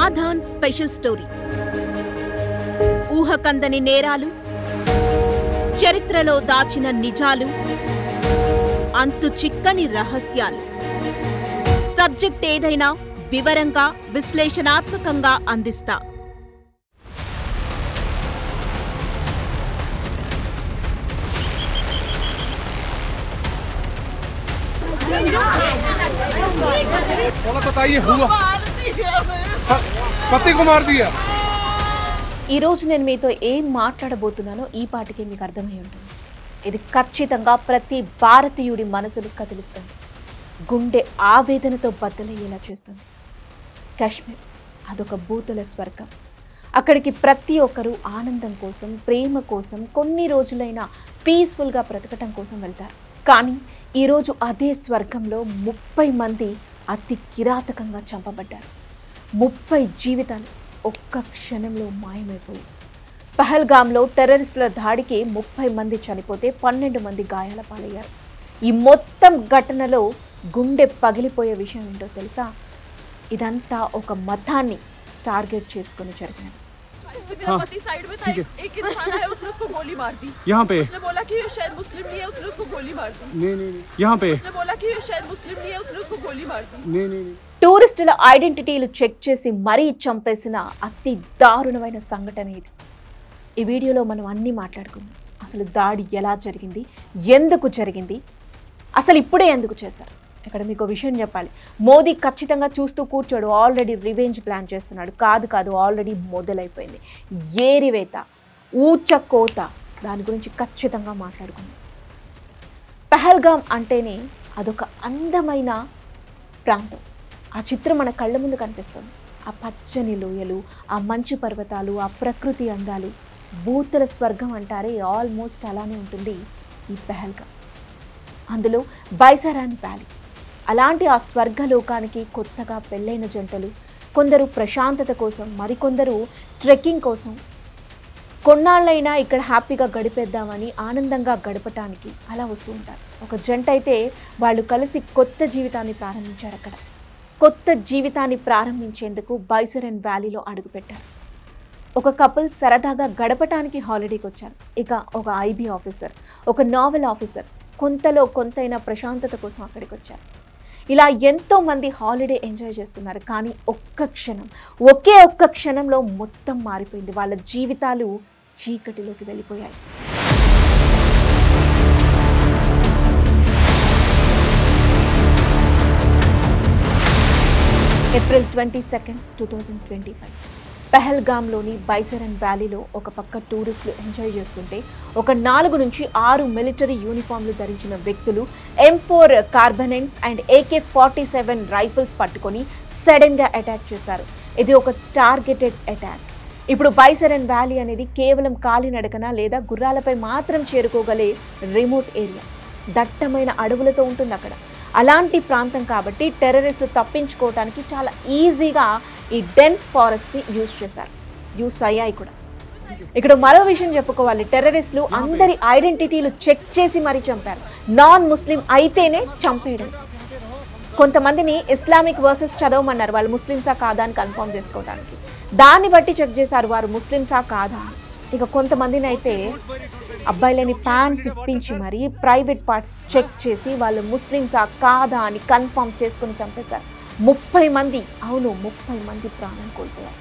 ఆధాన్ special story. ఊహకందని నేరాలు, చరిత్రలో దాచిన నిజాలు, అంతు చిక్కని రహస్యాలు. సబ్జెక్ట్ ఏదైనా వివరంగా, విశ్లేషణాత్మకంగా అందిస్తా. ఈ రోజు నేను మీతో ఏం మాట్లాడబోతున్నానో ఈ పాటికి మీకు అర్థమై ఉంటుంది. ఇది ఖచ్చితంగా ప్రతి భారతీయుడి మనసును కదిలిస్తుంది, గుండె ఆవేదనతో బద్దలయ్యేలా చేస్తుంది. కాశ్మీర్ అదొక భూతల స్వర్గం. అక్కడికి ప్రతి ఒక్కరూ ఆనందం కోసం, ప్రేమ కోసం, కొన్ని రోజులైనా పీస్ఫుల్గా బ్రతకటం కోసం వెళ్తారు. కానీ ఈరోజు అదే స్వర్గంలో 30 మంది అతి కిరాతకంగా చంపబడ్డారు. 30 జీవితాలు ఒక్క క్షణంలో మాయమైపోయి. పహల్గామ్లో టెర్రరిస్టుల దాడికి 30 మంది చనిపోతే 12 మంది గాయాల పాలయ్యారు. ఈ మొత్తం ఘటనలో గుండె పగిలిపోయే విషయం ఏంటో తెలుసా? ఇదంతా ఒక మతాన్ని టార్గెట్ చేసుకుని జరిగినది. मेरा पति साइड में था, एक इंसान आया, उसने उसको गोली मार दी। यहाँ पे उसने बोला कि ये शायद मुस्लिम नहीं है, उसने उसको गोली मार दी। नहीं, यहाँ पे उसने बोला कि ये शायद मुस्लिम नहीं है, उसने उसको गोली मार दी। नहीं। టూరిస్టుల ఐడెంటిటీలు చెక్ చేసి మరీ చంపేసిన అతి దారుణమైన సంఘటన ఇది. ఈ వీడియోలో మనం అన్నీ మాట్లాడుకుందాం. అసలు దాడి ఎలా జరిగింది, ఎందుకు జరిగింది, అసలు ఇప్పుడే ఎందుకు చేశారు. ఇక్కడ మీకు విషయం చెప్పాలి. మోదీ ఖచ్చితంగా చూస్తూ కూర్చోడు, ఆల్రెడీ రివెంజ్ ప్లాన్ చేస్తున్నాడు. కాదు, ఆల్రెడీ మొదలైపోయింది. ఏరివేత, ఊచకోత, దాని గురించి ఖచ్చితంగా మాట్లాడుకుందాం. పహల్గామ్ అంటేనే అదొక అందమైన ప్రాంతం. ఆ చిత్రం మన కళ్ళ ముందు కనిపిస్తుంది. ఆ పచ్చని లోయలు, ఆ మంచు పర్వతాలు, ఆ ప్రకృతి అందాలు, భూతల స్వర్గం అంటారే, ఆల్మోస్ట్ అలానే ఉంటుంది ఈ పహల్గామ్. అందులో బైసరాన్ వ్యాలీ. అలాంటి ఆ స్వర్గలోకానికి కొత్తగా పెళ్ళైన జంటలు, కొందరు ప్రశాంతత కోసం, మరికొందరు ట్రెక్కింగ్ కోసం, కొన్నాళ్ళైనా ఇక్కడ హ్యాపీగా గడిపేద్దామని, ఆనందంగా గడపటానికి అలా వస్తూ ఉంటారు. ఒక జంట అయితే వాళ్ళు కలిసి కొత్త జీవితాన్ని ప్రారంభించారు. అక్కడ కొత్త జీవితాన్ని ప్రారంభించేందుకు బైసరన్ వ్యాలీలో అడుగుపెట్టారు. ఒక కపుల్ సరదాగా గడపటానికి హాలిడేకి వచ్చారు. ఇక ఒక ఐబీ ఆఫీసర్, ఒక నావెల్ ఆఫీసర్ కొంతలో కొంతైనా ప్రశాంతత కోసం అక్కడికి వచ్చారు. ఇలా ఎంతోమంది హాలిడే ఎంజాయ్ చేస్తున్నారు. కానీ ఒకే ఒక్క క్షణంలో మొత్తం మారిపోయింది. వాళ్ళ జీవితాలు చీకటిలోకి వెళ్ళిపోయాయి. ఏప్రిల్ 22, 2025 పహల్గామ్లోని బైసరన్ వ్యాలీలో ఒక పక్క టూరిస్టులు ఎంజాయ్ చేస్తుంటే, ఒక 4 నుంచి 6 మిలిటరీ యూనిఫామ్లు ధరించిన వ్యక్తులు M4 కార్బనెన్స్ అండ్ AK-47 రైఫిల్స్ పట్టుకొని సడన్గా అటాక్ చేశారు. ఇది ఒక టార్గెటెడ్ అటాక్. ఇప్పుడు బైసరన్ వ్యాలీ అనేది కేవలం కాలినడకన లేదా గుర్రాలపై మాత్రం చేరుకోగలే రిమోట్ ఏరియా. దట్టమైన అడవులతో ఉంటుంది అక్కడ. అలాంటి ప్రాంతం కాబట్టి టెర్రరిస్టులు తప్పించుకోవడానికి చాలా ఈజీగా ఈ డెన్స్ ఫారెస్ట్ని యూజ్ అయ్యాయి కూడా. ఇక్కడ మరో విషయం చెప్పుకోవాలి. టెర్రరిస్టులు అందరి ఐడెంటిటీలు చెక్ చేసి మరీ చంపారు. నాన్ ముస్లిం అయితేనే చంపేయడం. కొంతమందిని ఇస్లామిక్ వర్సెస్ చదవమన్నారు, వాళ్ళు ముస్లిమ్సా కాదా అని కన్ఫర్మ్ చేసుకోవడానికి. దాన్ని బట్టి చెక్ చేశారు వారు ముస్లిమ్సా కాదా. ఇక కొంతమందిని అయితే అబ్బాయిలని ప్యాంట్స్ ఇప్పించి మరీ ప్రైవేట్ పార్ట్స్ చెక్ చేసి వాళ్ళు ముస్లిమ్సా కాదా అని కన్ఫర్మ్ చేసుకుని చంపేశారు. 30 మంది, అవును 30 మంది ప్రాణం కోల్పోయారు.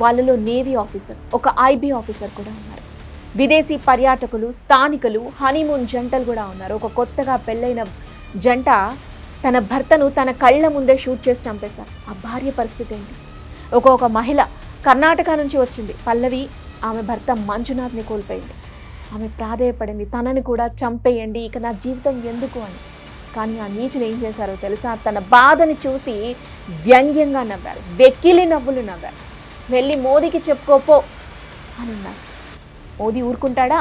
వాళ్ళలో నేవీ ఆఫీసర్, ఒక ఐబీ ఆఫీసర్ కూడా ఉన్నారు. విదేశీ పర్యాటకులు, స్థానికులు, హనీమూన్ జంటలు కూడా ఉన్నారు. ఒక కొత్తగా పెళ్ళైన జంట తన భర్తను తన కళ్ళ ముందే షూట్ చేసి చంపేశారు. ఆ భార్య పరిస్థితి ఏంటి? ఒక మహిళ కర్ణాటక నుంచి వచ్చింది, పల్లవి. ఆమె భర్త మంజునాథ్ని కోల్పోయింది. ఆమె ప్రాధేయపడింది, తనని కూడా చంపేయండి, ఇక నా జీవితం ఎందుకు అని. కానీ ఆ నీచులు ఏం చేశారో తెలుసా? తన బాధని చూసి వ్యంగ్యంగా నవ్వారు, వెక్కిలి నవ్వులు నవ్వారు. వెళ్ళి మోదీకి చెప్పుకోపో అని అన్నారు. మోదీ ఊరుకుంటాడా?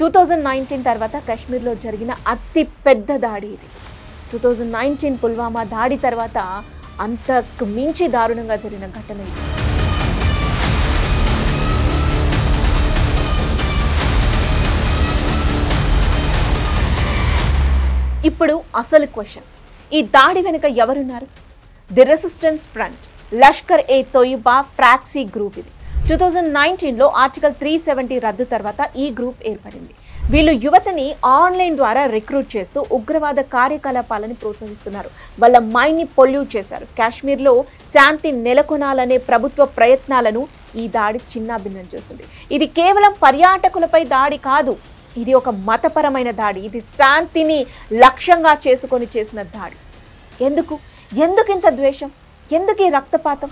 2019 తర్వాత కాశ్మీర్లో జరిగిన అతి పెద్ద దాడి ఇది. 2019 పుల్వామా దాడి తర్వాత అంతకు మించి దారుణంగా జరిగిన ఘటన ఇది. ఇప్పుడు అసలు క్వశ్చన్, ఈ దాడి వెనుక ఎవరున్నారు? The resistance front, Lashkar A Taiba proxy group. ఇది 2019లో ఆర్టికల్ 370 రద్దు తర్వాత ఈ గ్రూప్ ఏర్పడింది. వీళ్ళు యువతని ఆన్లైన్ ద్వారా రిక్రూట్ చేస్తూ ఉగ్రవాద కార్యకలాపాలను ప్రోత్సహిస్తున్నారు. వాళ్ళ మైండ్ని పొల్యూట్ చేశారు. కాశ్మీర్లో శాంతి నెలకొనాలనే ప్రభుత్వ ప్రయత్నాలను ఈ దాడి చిన్నాభిన్నం చేసింది. ఇది కేవలం పర్యాటకులపై దాడి కాదు, ఇది ఒక మతపరమైన దాడి. ఇది శాంతిని లక్ష్యంగా చేసుకొని చేసిన దాడి. ఎందుకు ఇంత ద్వేషం? ఎందుకు ఈ రక్తపాతం?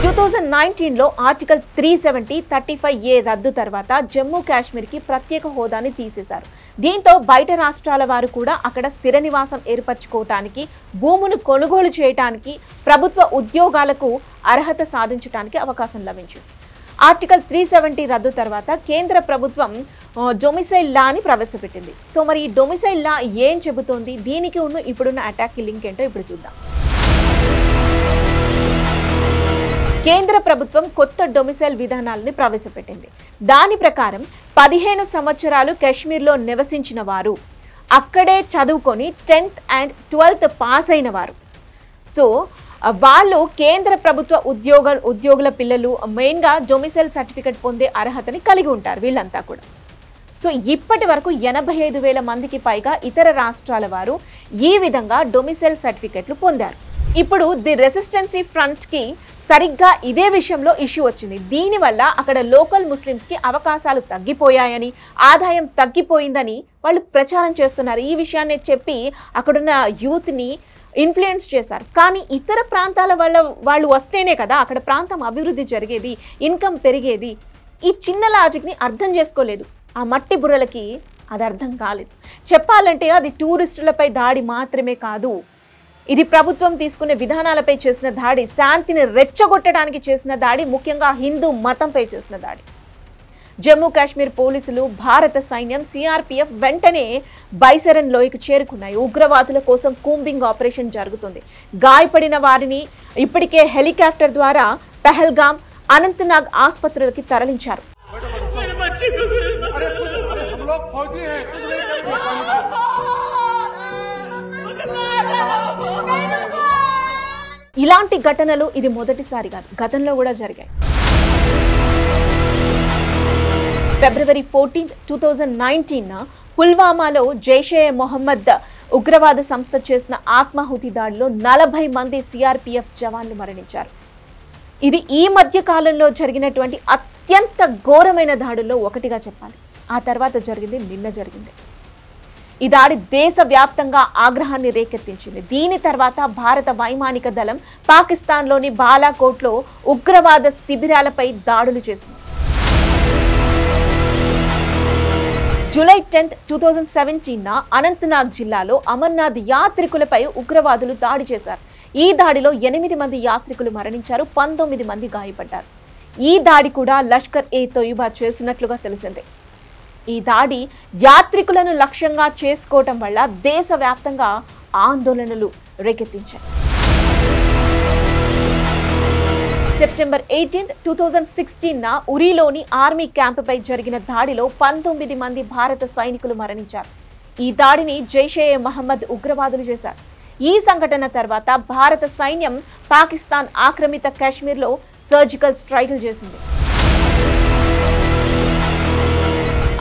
2019లో ఆర్టికల్ 370 35A రద్దు తర్వాత జమ్మూ కాశ్మీర్కి ప్రత్యేక హోదాని తీసేశారు. దీంతో బయట రాష్ట్రాల వారు కూడా అక్కడ స్థిర నివాసం ఏర్పరచుకోవటానికి, భూమును కొనుగోలు చేయడానికి, ప్రభుత్వ ఉద్యోగాలకు అర్హత సాధించడానికి అవకాశం లభించింది. ఆర్టికల్ 370 రద్దు తర్వాత కేంద్ర ప్రభుత్వం డొమిసైల్ లాని ప్రవేశపెట్టింది. సో మరి ఈ డొమిసైల్ లా ఏం చెబుతోంది? దీనికి ఇప్పుడున్న అటాక్కి లింక్ ఏంటో ఇప్పుడు చూద్దాం. కేంద్ర ప్రభుత్వం కొత్త డొమిసైల్ విధానాలని ప్రవేశపెట్టింది. దాని ప్రకారం 15 సంవత్సరాలు కాశ్మీర్లో నివసించిన వారు, అక్కడే చదువుకొని 10th and 12th పాస్ అయిన వారు, సో వాళ్ళు కేంద్ర ప్రభుత్వ ఉద్యోగుల పిల్లలు మెయిన్గా డొమిసైల్ సర్టిఫికెట్ పొందే అర్హతని కలిగి ఉంటారు వీళ్ళంతా కూడా. సో ఇప్పటి వరకు 85,000 మందికి పైగా ఇతర రాష్ట్రాల వారు ఈ విధంగా డొమిసైల్ సర్టిఫికెట్లు పొందారు. ఇప్పుడు ది రెసిస్టెన్సీ ఫ్రంట్కి సరిగ్గా ఇదే విషయంలో ఇష్యూ వచ్చింది. దీనివల్ల అక్కడ లోకల్ ముస్లిమ్స్కి అవకాశాలు తగ్గిపోయాయని, ఆదాయం తగ్గిపోయిందని వాళ్ళు ప్రచారం చేస్తున్నారు. ఈ విషయాన్ని చెప్పి అక్కడున్న యూత్ని ఇన్ఫ్లుయెన్స్ చేశారు. కానీ ఇతర ప్రాంతాల వాళ్ళు వస్తేనే కదా అక్కడ ప్రాంతం అభివృద్ధి జరిగేది, ఇన్కమ్ పెరిగేది. ఈ చిన్న లాజిక్ని అర్థం చేసుకోలేదు ఆ మట్టి బుర్రలకి, అది అర్థం కాలేదు. చెప్పాలంటే అది టూరిస్టులపై దాడి మాత్రమే కాదు, ఇది ప్రభుత్వం తీసుకునే విధానాలపై చేసిన దాడి, శాంతిని రెచ్చగొట్టడానికి చేసిన దాడి, ముఖ్యంగా హిందూ మతంపై చేసిన దాడి. జమ్మూ కాశ్మీర్ పోలీసులు, భారత సైన్యం, సిఆర్పిఎఫ్ వెంటనే బైసరన్ లోయకు చేరుకున్నాయి. ఉగ్రవాదుల కోసం కూంబింగ్ ఆపరేషన్ జరుగుతుంది. గాయపడిన వారిని ఇప్పటికే హెలికాప్టర్ ద్వారా పహల్గామ్, అనంతనాగ్ ఆసుపత్రులకి తరలించారు. ఇలాంటి ఘటనలు ఇది మొదటిసారి కాదు, గతంలో కూడా జరిగాయి. ఫిబ్రవరి 14, 2019 పుల్వామాలో జైషే మొహమ్మద్ ఉగ్రవాద సంస్థ చేసిన ఆత్మాహుతి దాడిలో 40 మంది సిఆర్పిఎఫ్ జవాన్లు మరణించారు. ఇది ఈ మధ్య కాలంలో జరిగినటువంటి అత్యంత ఘోరమైన దాడుల్లో ఒకటిగా చెప్పాలి. ఆ తర్వాత నిన్న జరిగింది. ఈ దాడి దేశవ్యాప్తంగా ఆగ్రహాన్ని రేకెత్తించింది. దీని తర్వాత భారత వైమానిక దళం పాకిస్తాన్లోని బాలాకోట్లో ఉగ్రవాద శిబిరాలపై దాడులు చేసింది. జూలై 10, 2017 అనంతనాగ్ జిల్లాలో అమర్నాథ్ యాత్రికులపై ఉగ్రవాదులు దాడి చేశారు. ఈ దాడిలో 8 మంది యాత్రికులు మరణించారు, 19 మంది గాయపడ్డారు. ఈ దాడి కూడా లష్కర్ ఏ తొయిబా చేసినట్లుగా తెలిసింది. ఈ దాడి యాత్రికులను లక్ష్యంగా చేసుకోవటం వల్ల దేశవ్యాప్తంగా ఆందోళనలు రేకెత్తించాయి. సెప్టెంబర్ 18, 2016 ఉరీలోని ఆర్మీ క్యాంపుపై జరిగిన దాడిలో 19 మంది భారత సైనికులు మరణించారు. ఈ దాడిని జైషే మహమ్మద్ ఉగ్రవాదులు చేశారు. ఈ సంఘటన తర్వాత భారత సైన్యం పాకిస్తాన్ ఆక్రమిత కాశ్మీర్లో సర్జికల్ స్ట్రైకులు చేసింది.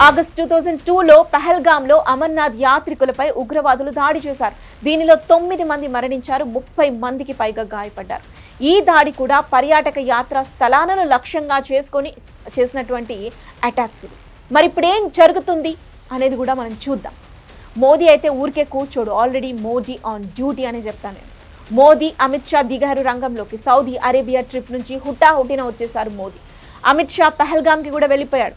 ఆగస్టు 2002లో పహల్గామ్లో అమర్నాథ్ యాత్రికులపై ఉగ్రవాదులు దాడి చేశారు. దీనిలో 9 మంది మరణించారు, 30 మందికి పైగా గాయపడ్డారు. ఈ దాడి కూడా పర్యాటక యాత్రా స్థలాలను లక్ష్యంగా చేసుకొని చేసినటువంటి అటాక్స్. మరి ఇప్పుడు ఏం జరుగుతుంది అనేది కూడా మనం చూద్దాం. మోదీ అయితే ఊరికే కూర్చోడు, ఆల్రెడీ మోదీ ఆన్ డ్యూటీ అని చెప్తాను నేను. మోదీ, అమిత్ షా దిగారు రంగంలోకి. సౌదీ అరేబియా ట్రిప్ నుంచి హుటాహుటిన వచ్చేసారు మోదీ. అమిత్ షా పహల్గామ్కి కూడా వెళ్ళిపోయాడు.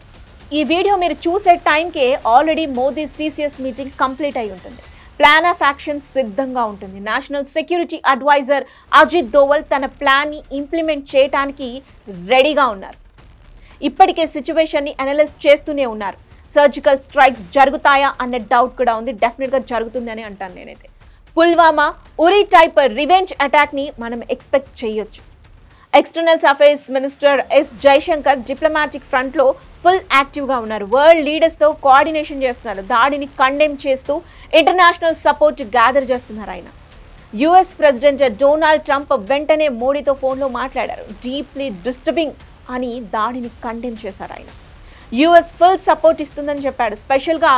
ఈ వీడియో మీరు చూసే టైంకే already Modi CCS meeting complete అయి ఉంటుంది. ప్లాన్ ఆఫ్ యాక్షన్ సిద్ధంగా ఉంటుంది. National security advisor Ajit Doval తన ప్లాన్ని ఇంప్లిమెంట్ చేయడానికి రెడీగా ఉన్నారు. ఇప్పటికే సిచ్యువేషన్ని అనలైజ్ చేస్తూనే ఉన్నారు. సర్జికల్ స్ట్రైక్స్ జరుగుతాయా అన్న డౌట్ కూడా ఉంది. డెఫినెట్గా జరుగుతుంది అని అంటాను నేనైతే. పుల్వామా, ఉరీ టైప్ రివెంజ్ అటాక్ని మనం ఎక్స్పెక్ట్ చేయొచ్చు. External affairs minister S Jaishankar diplomatic ఫ్రంట్లో ఫుల్ యాక్టివ్గా ఉన్నారు. వరల్డ్ లీడర్స్తో కోఆర్డినేషన్ చేస్తున్నారు. దాడిని కండెమ్ చేస్తూ ఇంటర్నేషనల్ సపోర్ట్ గ్యాదర్ చేస్తున్నారు ఆయన. యుఎస్ ప్రెసిడెంట్ డొనాల్డ్ ట్రంప్ వెంటనే మోడీతో ఫోన్లో మాట్లాడారు. డీప్లీ డిస్టర్బింగ్ అని దాడిని కండెమ్ చేశారు ఆయన. యుఎస్ ఫుల్ సపోర్ట్ ఇస్తుందని చెప్పాడు. స్పెషల్గా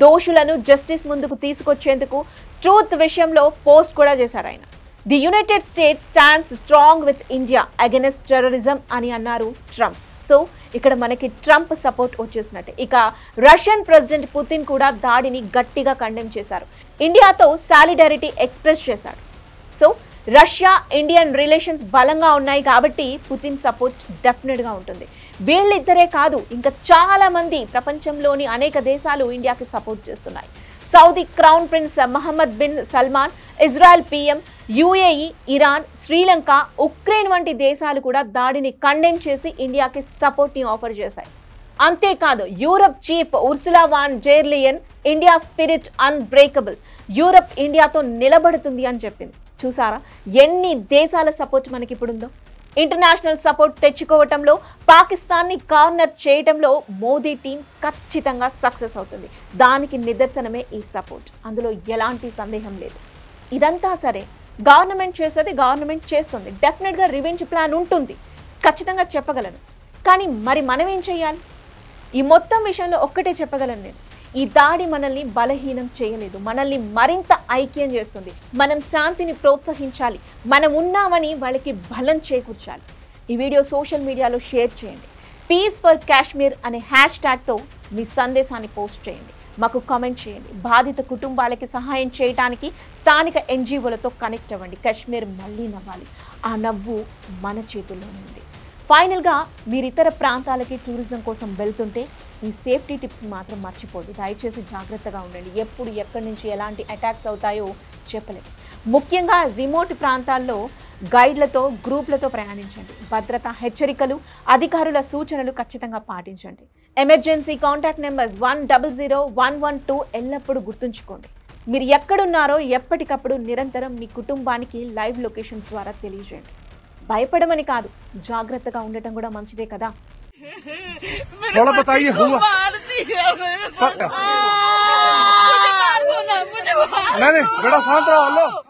దోషులను జస్టిస్ ముందుకు తీసుకొచ్చేందుకు ట్రూత్ విషయంలో పోస్ట్ కూడా చేశారు ఆయన. The United states stands strong with India against terrorism అని అన్నారు ట్రంప్. సో ఇక్కడ మనకి ట్రంప్ సపోర్ట్ వచ్చేసినట్టే. ఇక రష్యన్ ప్రెసిడెంట్ పుతిన్ కూడా దాడిని గట్టిగా కండెమ్ చేశారు. ఇండియాతో సాలిడారిటీ ఎక్స్ప్రెస్ చేశాడు. సో రష్యా ఇండియన్ రిలేషన్స్ బలంగా ఉన్నాయి కాబట్టి పుతిన్ సపోర్ట్ డెఫినెట్గా ఉంటుంది. వీళ్ళిద్దరే కాదు, ఇంకా చాలా మంది ప్రపంచంలోని అనేక దేశాలు ఇండియాకి సపోర్ట్ చేస్తున్నాయి. Saudi crown prince Mohammed bin Salman, Israel PM, UAE, Iran, Sri Lanka, Ukraine వంటి దేశాలు కూడా దాడిని కండెమ్ చేసి ఇండియాకి సపోర్ట్ని ఆఫర్ చేశాయి. అంతేకాదు Europe chief Ursula von der Leyen India spirit unbreakable, Europe ఇండియాతో నిలబడుతుంది అని చెప్పింది. చూసారా ఎన్ని దేశాల సపోర్ట్ మనకి ఇప్పుడుందో. ఇంటర్నేషనల్ సపోర్ట్ తెచ్చుకోవటంలో, పాకిస్తాన్ని కార్నర్ చేయటంలో మోదీ టీం ఖచ్చితంగా సక్సెస్ అవుతుంది. దానికి నిదర్శనమే ఈ సపోర్ట్, అందులో ఎలాంటి సందేహం లేదు. ఇదంతా సరే, గవర్నమెంట్ చేసేది గవర్నమెంట్ చేస్తుంది. డెఫినెట్గా రివెంజ్ ప్లాన్ ఉంటుంది, ఖచ్చితంగా చెప్పగలను. కానీ మరి మనం ఏం చేయాలి? ఈ మొత్తం విషయంలో ఒక్కటే చెప్పగలను నేను, ఈ దాడి మనల్ని బలహీనం చేయలేదు, మనల్ని మరింత ఐక్యం చేస్తుంది. మనం శాంతిని ప్రోత్సహించాలి, మనం ఉన్నామని వాళ్ళకి బలం చేకూర్చాలి. ఈ వీడియో సోషల్ మీడియాలో షేర్ చేయండి. పీస్ ఫర్ కాశ్మీర్ అనే హ్యాష్ట్యాగ్తో మీ సందేశాన్ని పోస్ట్ చేయండి, మాకు కామెంట్ చేయండి. బాధిత కుటుంబాలకి సహాయం చేయడానికి స్థానిక ఎన్జిఓలతో కనెక్ట్ అవ్వండి. కాశ్మీర్ మళ్ళీ నవ్వాలి, ఆ నవ్వు మన చేతుల్లో ఉంది. ఫైనల్గా మీరు ఇతర ప్రాంతాలకి టూరిజం కోసం వెళ్తుంటే ఈ సేఫ్టీ టిప్స్ మాత్రం మర్చిపోదు. దయచేసి జాగ్రత్తగా ఉండండి. ఎప్పుడు ఎక్కడి నుంచి ఎలాంటి అటాక్స్ అవుతాయో చెప్పలేదు. ముఖ్యంగా రిమోట్ ప్రాంతాల్లో గైడ్లతో, గ్రూప్లతో ప్రయాణించండి. భద్రతా హెచ్చరికలు, అధికారుల సూచనలు ఖచ్చితంగా పాటించండి. ఎమర్జెన్సీ కాంటాక్ట్ నెంబర్స్ 100 112 ఎల్లప్పుడూ గుర్తుంచుకోండి. మీరు ఎక్కడున్నారో ఎప్పటికప్పుడు నిరంతరం మీ కుటుంబానికి లైవ్ లొకేషన్స్ ద్వారా తెలియజేయండి. భయపడమని కాదు, జాగ్రత్తగా ఉండటం కూడా మంచిదే కదా. थोड़ा बताइए हुआ नहीं बेटा शांत रहो।